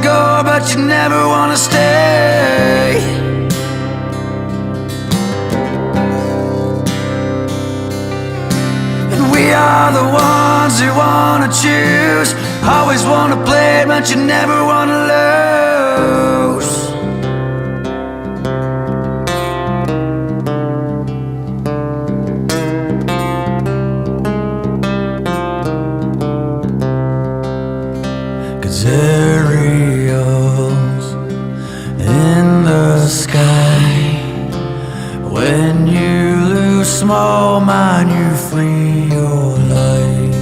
go, but you never wanna stay. And we are the ones who wanna choose, always wanna play, but you never wanna lose. 'Cause aerials in the sky, when you lose small mind, you free your life.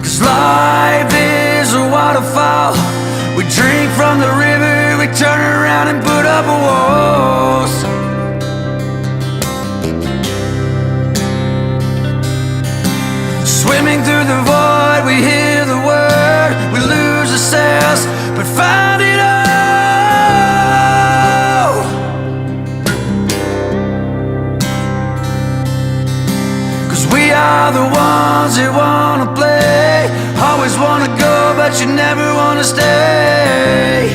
'Cause life is a waterfall, we drink from the river, we turn around and put up walls. Swimming through the void, we hear the word, we lose ourselves, but find it all. 'Cause we are the ones who wanna play, always wanna go, but you never wanna stay.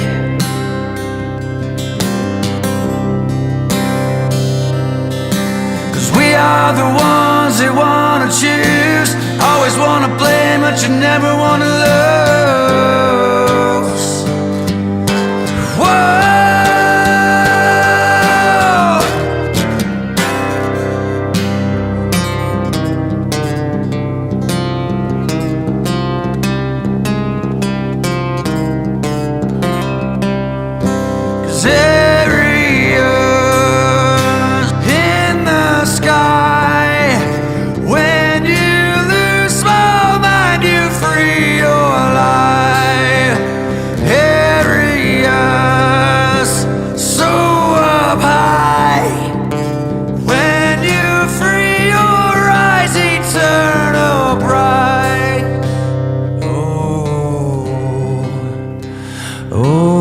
We are the ones who wanna choose, always wanna play, but you never wanna lose. Whoa. Oh